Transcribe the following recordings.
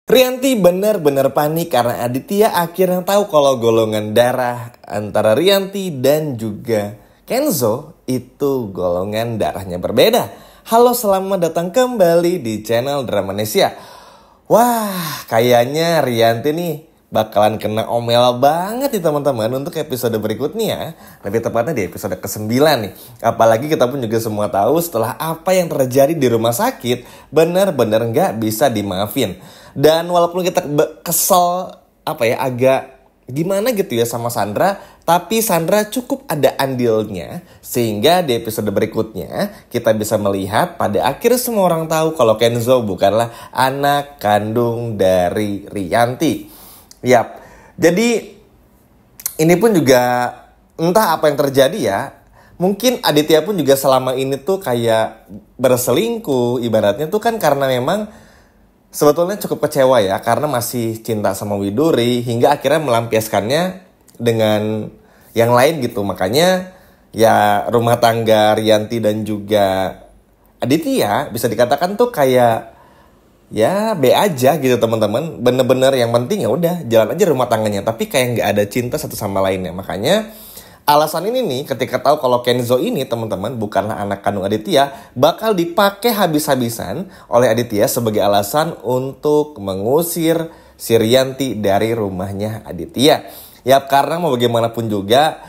Rianti benar-benar panik karena Aditya akhirnya tahu kalau golongan darah antara Rianti dan juga Kenzo itu golongan darahnya berbeda. Halo, selamat datang kembali di channel Dramanesia. Wah, kayaknya Rianti nih bakalan kena omel banget nih teman-teman untuk episode berikutnya. Lebih tepatnya di episode ke-9 nih. Apalagi kita pun juga semua tahu setelah apa yang terjadi di rumah sakit, benar-benar nggak bisa dimaafin. Dan walaupun kita kesel agak gimana gitu ya sama Sandra, tapi Sandra cukup ada andilnya sehingga di episode berikutnya kita bisa melihat pada akhirnya semua orang tahu kalau Kenzo bukanlah anak kandung dari Rianti. Yap. Jadi ini pun juga entah apa yang terjadi ya. Mungkin Aditya pun juga selama ini tuh kayak berselingkuh ibaratnya tuh kan karena memang sebetulnya cukup kecewa ya karena masih cinta sama Widuri hingga akhirnya melampiaskannya dengan yang lain gitu. Makanya ya rumah tangga Rianti dan juga Aditya bisa dikatakan tuh kayak ya B aja gitu teman-teman. Bener-bener yang penting ya udah jalan aja rumah tangganya, tapi kayak nggak ada cinta satu sama lainnya. Makanya alasan ini nih ketika tahu kalau Kenzo ini teman-teman bukanlah anak kandung Aditya, bakal dipakai habis-habisan oleh Aditya sebagai alasan untuk mengusir si Rianti dari rumahnya Aditya. Ya karena mau bagaimanapun juga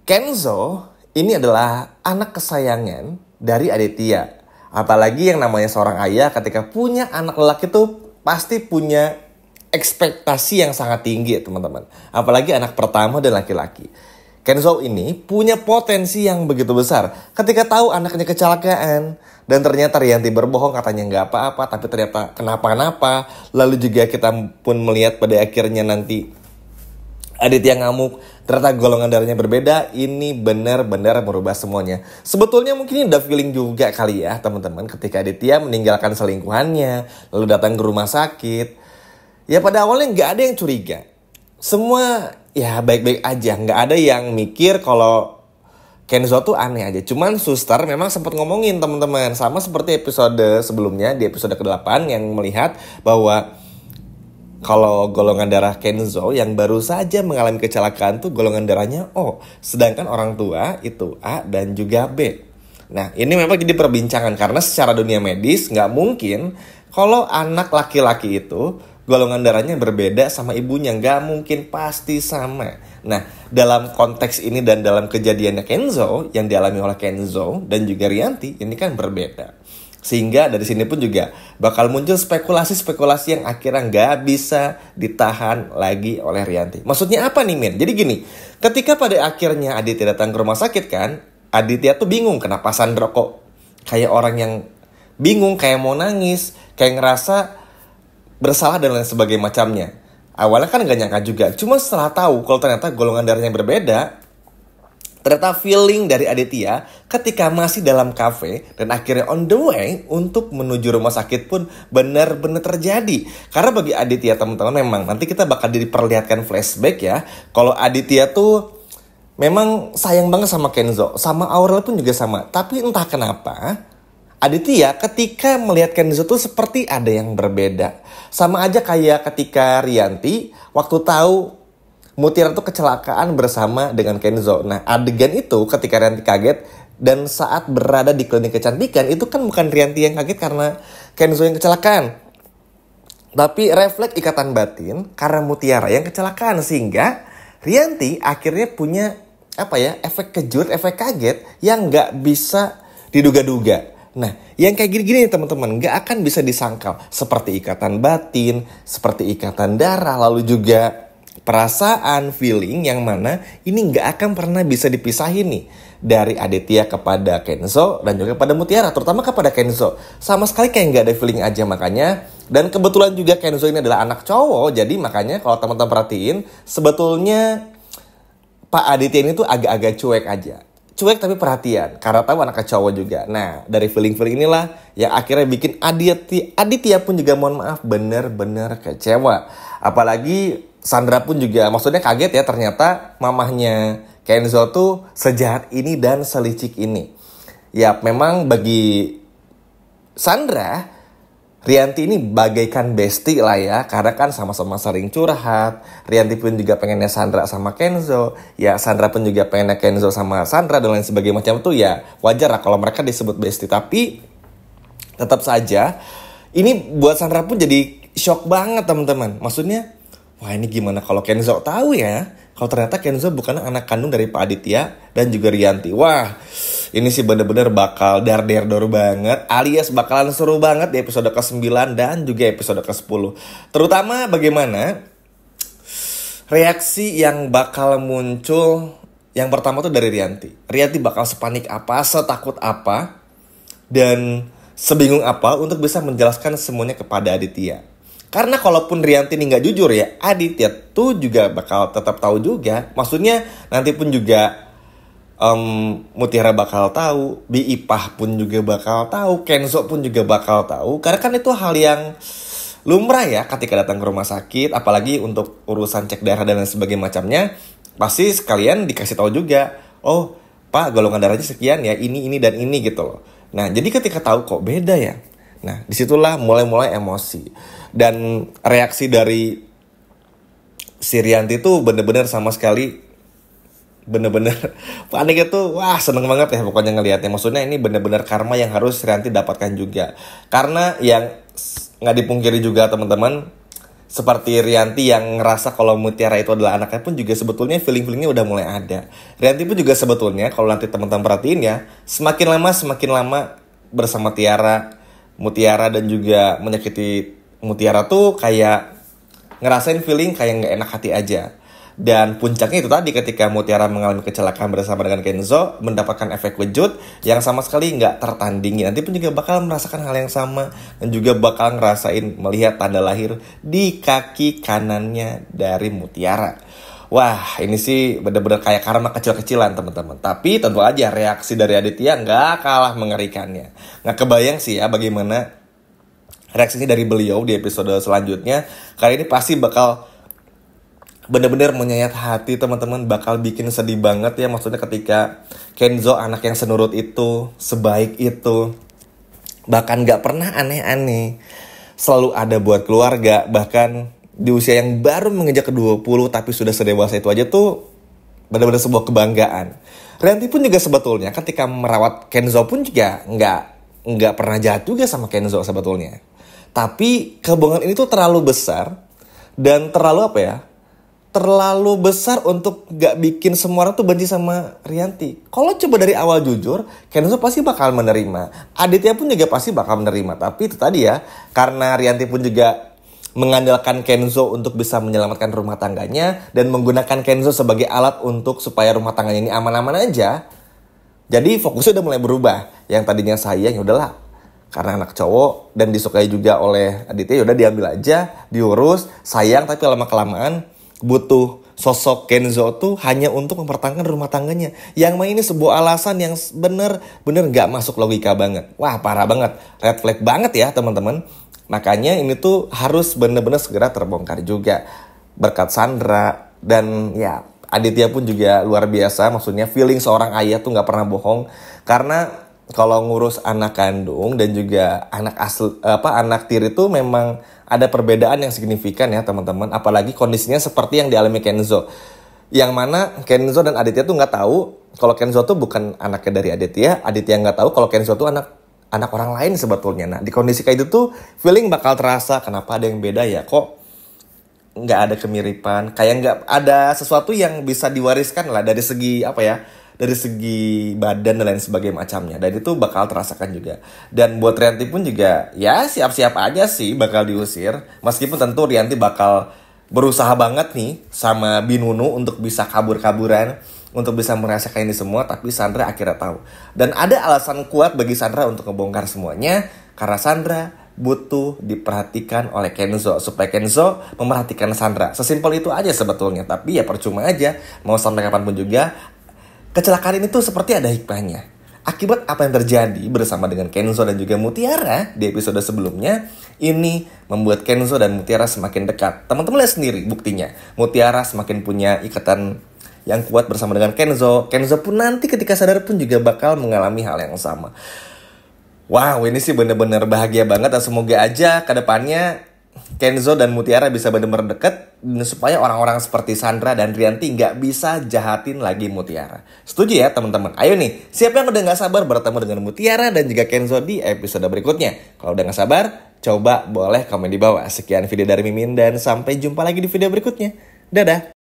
Kenzo ini adalah anak kesayangan dari Aditya. Apalagi yang namanya seorang ayah ketika punya anak lelaki tuh pasti punya ekspektasi yang sangat tinggi ya teman-teman. Apalagi anak pertama dan laki-laki. Kenzo ini punya potensi yang begitu besar. Ketika tahu anaknya kecelakaan dan ternyata Rianti berbohong katanya nggak apa-apa, tapi ternyata kenapa-napa. Lalu juga kita pun melihat pada akhirnya nanti Aditya ngamuk, ternyata golongan darahnya berbeda. Ini benar-benar merubah semuanya. Sebetulnya mungkin ini udah feeling juga kali ya teman-teman ketika Aditya meninggalkan selingkuhannya, lalu datang ke rumah sakit. Ya pada awalnya nggak ada yang curiga. Semua ya baik-baik aja, nggak ada yang mikir kalau Kenzo tuh aneh aja. Cuman suster memang sempat ngomongin teman-teman, sama seperti episode sebelumnya di episode ke-8 yang melihat bahwa kalau golongan darah Kenzo yang baru saja mengalami kecelakaan tuh golongan darahnya O, sedangkan orang tua itu A dan juga B. Nah ini memang jadi perbincangan karena secara dunia medis nggak mungkin kalau anak laki-laki itu golongan darahnya berbeda sama ibunya, nggak mungkin, pasti sama. Nah, dalam konteks ini dan dalam kejadiannya Kenzo yang dialami oleh Kenzo dan juga Rianti ini kan berbeda. Sehingga dari sini pun juga bakal muncul spekulasi-spekulasi yang akhirnya nggak bisa ditahan lagi oleh Rianti. Maksudnya apa nih Min? Jadi gini, ketika pada akhirnya Aditya datang ke rumah sakit kan, Aditya tuh bingung kenapa Sandra kok kayak orang yang bingung, kayak mau nangis, kayak ngerasa bersalah dan lain sebagainya macamnya. Awalnya kan gak nyangka juga. Cuma setelah tahu kalau ternyata golongan darahnya berbeda, ternyata feeling dari Aditya ketika masih dalam kafe dan akhirnya on the way untuk menuju rumah sakit pun benar-benar terjadi. Karena bagi Aditya teman-teman memang nanti kita bakal diperlihatkan flashback ya. Kalau Aditya tuh memang sayang banget sama Kenzo, sama Aurel pun juga sama. Tapi entah kenapa Aditya ketika melihat Kenzo tuh seperti ada yang berbeda. Sama aja kayak ketika Rianti waktu tahu Mutiara tuh kecelakaan bersama dengan Kenzo. Nah adegan itu ketika Rianti kaget dan saat berada di klinik kecantikan itu kan bukan Rianti yang kaget karena Kenzo yang kecelakaan. Tapi refleks ikatan batin karena Mutiara yang kecelakaan sehingga Rianti akhirnya punya efek kejut, efek kaget yang nggak bisa diduga-duga. Nah, yang kayak gini-gini teman-teman gak akan bisa disangkal. Seperti ikatan batin, seperti ikatan darah, lalu juga perasaan, feeling yang mana ini gak akan pernah bisa dipisahin nih. Dari Aditya kepada Kenzo dan juga kepada Mutiara, terutama kepada Kenzo. Sama sekali kayak gak ada feeling aja makanya. Dan kebetulan juga Kenzo ini adalah anak cowok, jadi makanya kalau teman-teman perhatiin, sebetulnya Pak Aditya ini tuh agak-agak cuek aja. Cuek tapi perhatian, karena tahu anaknya cowok juga. Nah, dari feeling-feeling inilah yang akhirnya bikin Aditya pun juga mohon maaf bener-bener kecewa. Apalagi Sandra pun juga maksudnya kaget ya ternyata mamahnya Kenzo tuh sejahat ini dan selicik ini. Ya memang bagi Sandra Rianti ini bagaikan bestie lah ya, karena kan sama-sama sering curhat. Rianti pun juga pengennya Sandra sama Kenzo. Ya Sandra pun juga pengennya Kenzo sama Sandra dan lain sebagainya macam itu ya. Wajar lah kalau mereka disebut bestie. Tapi tetap saja ini buat Sandra pun jadi shock banget teman-teman. Maksudnya, wah ini gimana kalau Kenzo tahu ya, kalau ternyata Kenzo bukan anak kandung dari Pak Aditya dan juga Rianti. Wah, ini sih bener-bener bakal dar-der-dor banget, alias bakalan seru banget di episode ke-9 dan juga episode ke-10. Terutama bagaimana reaksi yang bakal muncul. Yang pertama tuh dari Rianti. Rianti bakal sepanik apa, setakut apa, dan sebingung apa untuk bisa menjelaskan semuanya kepada Aditya. Karena kalaupun Rianti ini nggak jujur ya, Aditya tuh juga bakal tetap tahu juga. Maksudnya nanti pun juga Mutiara bakal tahu, Bi Ipah pun juga bakal tahu, Kenzo pun juga bakal tahu. Karena kan itu hal yang lumrah ya ketika datang ke rumah sakit, apalagi untuk urusan cek darah dan lain sebagainya macamnya, pasti sekalian dikasih tahu juga. Oh, Pak, golongan darahnya sekian ya, ini dan ini gitu loh. Nah, jadi ketika tahu kok beda ya. Nah, disitulah mulai emosi. Dan reaksi dari si Rianti tuh bener-bener sama sekali bener-bener panik itu. Wah, seneng banget ya pokoknya ngelihatnya. Maksudnya ini bener-bener karma yang harus Rianti dapatkan juga. Karena yang gak dipungkiri juga teman-teman, seperti Rianti yang ngerasa kalau Mutiara itu adalah anaknya pun juga sebetulnya feeling-feelingnya udah mulai ada. Rianti pun juga sebetulnya kalau nanti teman-teman perhatiin ya, semakin lama bersama Mutiara dan juga menyakiti Mutiara tuh kayak ngerasain feeling kayak gak enak hati aja. Dan puncaknya itu tadi ketika Mutiara mengalami kecelakaan bersama dengan Kenzo, mendapatkan efek kejut yang sama sekali nggak tertandingi. Nanti pun juga bakal merasakan hal yang sama dan juga bakal ngerasain melihat tanda lahir di kaki kanannya dari Mutiara. Wah, ini sih bener-bener kayak karma kecil-kecilan teman-teman. Tapi tentu aja reaksi dari Aditya nggak kalah mengerikannya. Nggak kebayang sih ya bagaimana reaksinya dari beliau di episode selanjutnya. Kali ini pasti bakal bener-bener menyayat hati teman-teman, bakal bikin sedih banget ya. Maksudnya ketika Kenzo anak yang senurut itu, sebaik itu, bahkan gak pernah aneh-aneh, selalu ada buat keluarga. Bahkan di usia yang baru menginjak ke-20 tapi sudah sedewasa itu aja tuh benar-benar sebuah kebanggaan. Rianti pun juga sebetulnya ketika merawat Kenzo pun juga nggak pernah jahat juga sama Kenzo sebetulnya. Tapi kebohongan ini tuh terlalu besar dan terlalu besar untuk gak bikin semua orang tuh benci sama Rianti. Kalau coba dari awal jujur, Kenzo pasti bakal menerima. Aditya pun juga pasti bakal menerima. Tapi itu tadi ya, karena Rianti pun juga mengandalkan Kenzo untuk bisa menyelamatkan rumah tangganya dan menggunakan Kenzo sebagai alat untuk supaya rumah tangganya ini aman-aman aja. Jadi fokusnya udah mulai berubah. Yang tadinya sayang, ya udahlah, karena anak cowok dan disukai juga oleh Aditya, ya udah diambil aja, diurus, sayang. Tapi lama-kelamaan butuh sosok Kenzo tuh hanya untuk mempertahankan rumah tangganya. Yang mana ini sebuah alasan yang bener-bener gak masuk logika banget. Wah, parah banget. Red flag banget ya teman-teman. Makanya ini tuh harus bener-bener segera terbongkar juga. Berkat Sandra dan ya Aditya pun juga luar biasa. Maksudnya feeling seorang ayah tuh gak pernah bohong. Karena kalau ngurus anak kandung dan juga anak tiri itu memang ada perbedaan yang signifikan ya teman-teman. Apalagi kondisinya seperti yang dialami Kenzo. Yang mana Kenzo dan Aditya tuh nggak tahu kalau Kenzo tuh bukan anaknya dari Aditya. Aditya nggak tahu kalau Kenzo tuh anak orang lain sebetulnya. Nah, di kondisi kayak itu tuh feeling bakal terasa kenapa ada yang beda ya. Kok nggak ada kemiripan, kayak nggak ada sesuatu yang bisa diwariskan lah dari segi dari segi badan dan lain sebagainya macamnya. Dan itu bakal terasakan juga. Dan buat Rianti pun juga ya siap-siap aja sih bakal diusir. Meskipun tentu Rianti bakal berusaha banget nih sama Binunu untuk bisa kabur-kaburan, untuk bisa merasakan ini semua. Tapi Sandra akhirnya tahu. Dan ada alasan kuat bagi Sandra untuk ngebongkar semuanya. Karena Sandra butuh diperhatikan oleh Kenzo, supaya Kenzo memerhatikan Sandra. Sesimpel itu aja sebetulnya. Tapi ya percuma aja, mau sampai kapanpun juga, kecelakaan ini tuh seperti ada hikmahnya. Akibat apa yang terjadi bersama dengan Kenzo dan juga Mutiara di episode sebelumnya, ini membuat Kenzo dan Mutiara semakin dekat. Teman-teman lihat sendiri buktinya. Mutiara semakin punya ikatan yang kuat bersama dengan Kenzo. Kenzo pun nanti ketika sadar pun juga bakal mengalami hal yang sama. Wow, ini sih bener-bener bahagia banget dan semoga aja ke depannya Kenzo dan Mutiara bisa bener-bener deket supaya orang-orang seperti Sandra dan Rianti nggak bisa jahatin lagi Mutiara. Setuju ya teman-teman? Ayo nih, siapa yang udah nggak sabar bertemu dengan Mutiara dan juga Kenzo di episode berikutnya? Kalau udah nggak sabar, coba boleh komen di bawah. Sekian video dari Mimin dan sampai jumpa lagi di video berikutnya. Dadah!